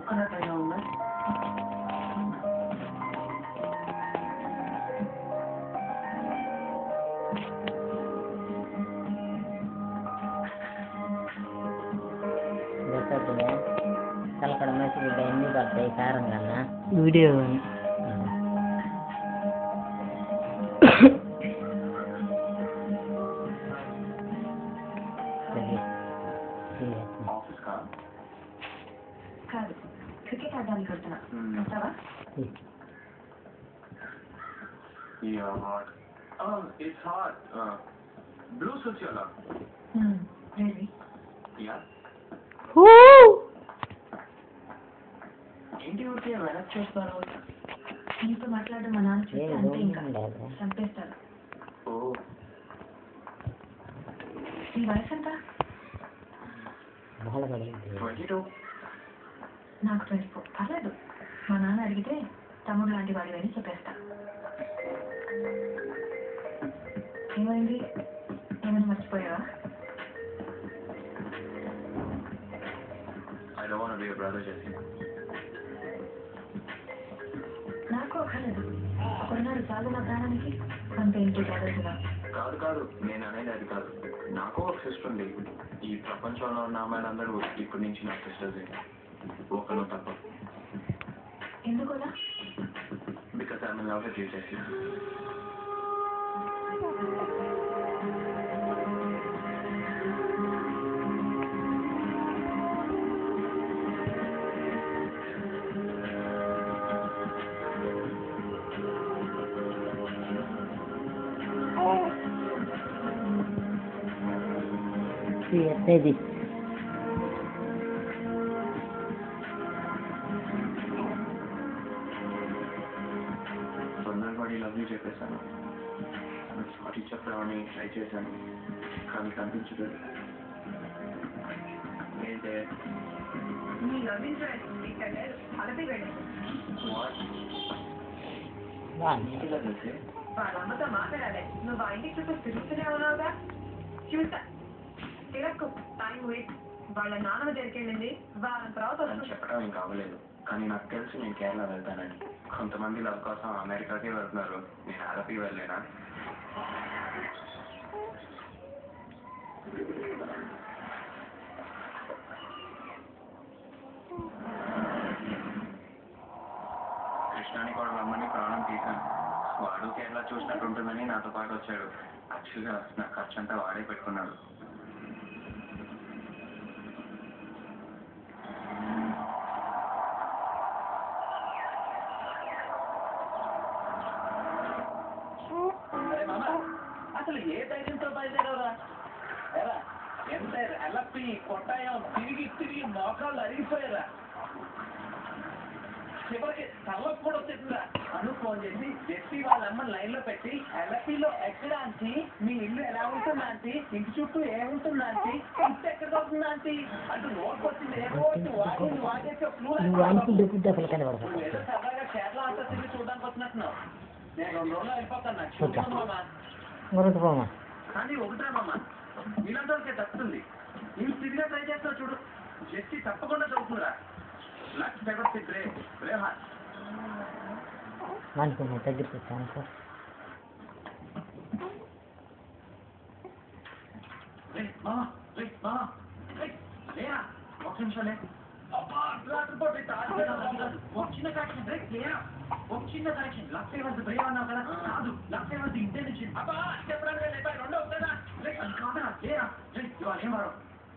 కొనుక్కున్నట్టుగా ఉందా? కలకడ మసిగి అన్నీ పడతాయి కారం కన్నా వీడియో కాదు, క్రికెట్ ఆడడానికి వెళ్తున్నా. వస్తావా? Yeah, hot. It's hot. Blue switch yalla. Really? Yeah. ఏంటి ఊరికే వెనక్కి చూస్తారు? నీతో మాట్లాడడం మా నాన్న చూస్తే అంతే, ఇంకా చంపేస్తారు. Oh. నీ వయసు ఎంత? 22. నాకు 24. పర్లేదు, మా నాన్న అడిగితే తమ్ముడు లాంటి వాడివని చెప్పేస్తా. ఏమైంది? ఏమైనా మర్చిపోయావా? I don't want to be a brother, Jesse. నాకు అక్కర్లేదు. ఒకడున్నాడు చాలు నా ప్రాణానికి. అంతే, ఇంటి బ్రదర్స్గా. కాదు నేను అనేది అది కాదు. నాకు ఒక సిస్టర్ ఉంది. ఈ ప్రపంచంలో ఉన్న అమ్మాయిలందరూ ఇప్పటి నుంచి నా సిస్టర్స్. ఒకరు తప్ప. ఎందుకోదా? Because I'm in love with you, Jesse. ఇది తొందరపడి లవ్ యూ చెప్పేశాను. సారీ చెప్పడానికి ట్రై చేశాను, కానీ కనిపించలేదు. ఏంటే నీ లవ్ ఇంట్రెస్ట్ ఇక్కడ అలపి వెళ్ళి ఇంటిలో తెలిసి వాళ్ళమ్మతో మాట్లాడాలి. నువ్వు ఆ ఇంటికి చుట్టూ తిరుగుతూనే ఉన్నావుగా. చూస్తా, తిరక్కు. Time waste. వాళ్ళ నాన్నమ్మ జరికెళ్ళింది, వారం తర్వాత అని వస్తుంది. చెప్పడానికి కావలేదు, కానీ నాకు తెలుసు నేను కేరళ వెళ్తానని. కొంతమంది లవ్ కోసం అమెరికాకే వెళ్తున్నారు, నేను ఆలపి వెళ్ళలేనా? కృష్ణాని కూడా రమ్మని ప్రాణం తీశాను. వాడు కేరళ చూసినట్టు ఉంటుందని నాతో పాటు వచ్చాడు. యాక్చువల్గా నా ఖర్చు అంతా వాడే పెట్టుకున్నాడు. అసలు ఏ ధైర్యంతో బయలుదేరవరా? ఎరా ఎంత ఎలప్పి కొట్టాయం, తిరిగి మోకాళ్ళు అరిగిపోయారా? చివరికి తలకు కూడా వచ్చేసిందా? అను ఫోన్ చేసి జెస్సీ వాళ్ళ అమ్మని లైన్ లో పెట్టి ఎలపీలో ఎక్కడ ఆంటీ, మీ ఇల్లు ఎలా ఉంటుందా ఆంటీ, ఇంటి చుట్టూ ఏముంటుందా ఆంటీ, ఇంటి ఎక్కడ అవుతుందా ఆంటీ అంటూ నోట్కొచ్చింది. వాగేసి ఏదో సరదాగా కేరళ అంతా తిరిగి చూడడానికి వచ్చినట్టున్నావు. నేను 2 రోజులు వెళ్ళిపోతాను. నాకు చూడమ్మా. కానీ ఒకటే మామ, నీళ్ళందరికీ తప్పుతుంది. నేను తిరిగా ట్రై చేస్తా చూడు. జెస్సీ తప్పకుండా చదువుతురా. లక్స్ పెగొట్టి బ్రేవ్ హార్ట్. అనుకున్నా దగ్గరికి వచ్చాను సార్. ఒక నిమిషం లేదు. చిన్న కరెక్షన్ బ్రేక్ లేరా? ఒక చిన్న కరెక్షన్. లక్స్ ఫేవర్స్ బ్రేవ్ అన్నావు కదా, కాదు లక్స్ ఫేవర్స్ ఇంటెన్షన్. అబ్బా చెప్పడానికి రెండో వస్తుందా? కాదా లేరా? ఇవాళ ఏం వారం?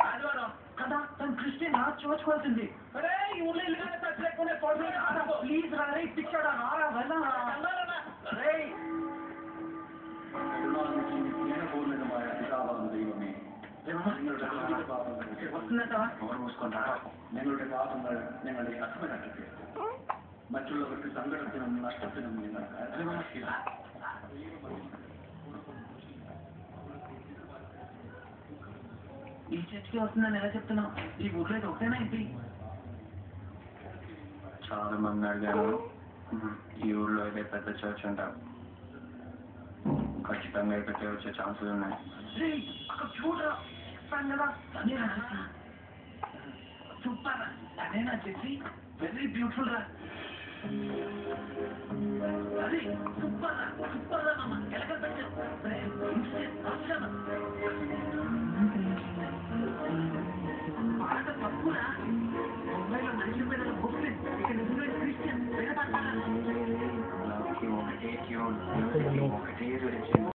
ఆదివారం కదా. తను క్రిస్టియన్ చూసుకోవాల్సింది. అరే ఈ ఊళ్ళో ఇల్లుగానే టచ్ లేకుండా ప్లీజ్ రా. రే పిచ్చాడా, రారా వెళ్ళరా. రే വസ്തുണ്ടാ ഞങ്ങളുടെ പാപങ്ങൾ ഞങ്ങളുടെ അധമരാക്കി മറ്റുള്ളവർക്ക് സങ്കടത്തിനും നഷ്ടത്തിനും നിങ്ങൾ അധമരാക്കുക. ఈ చర్చికి వస్తుందని ఎలా చెప్తున్నావు? ఈ ఊర్లో ఇది ఒకటేనా ఏంటి? చాలా మంది అడిగాను. ఈ ఊర్లో అయితే పెద్ద చర్చ్ అంటారు. ఖచ్చితంగా ఇక్కడికి వచ్చే ఛాన్సెస్ ఉన్నాయి. అక్కడ చూడరా కదా. సూపర్ రా అదే నా చెల్లి వెరీ బ్యూటిఫుల్ రా అది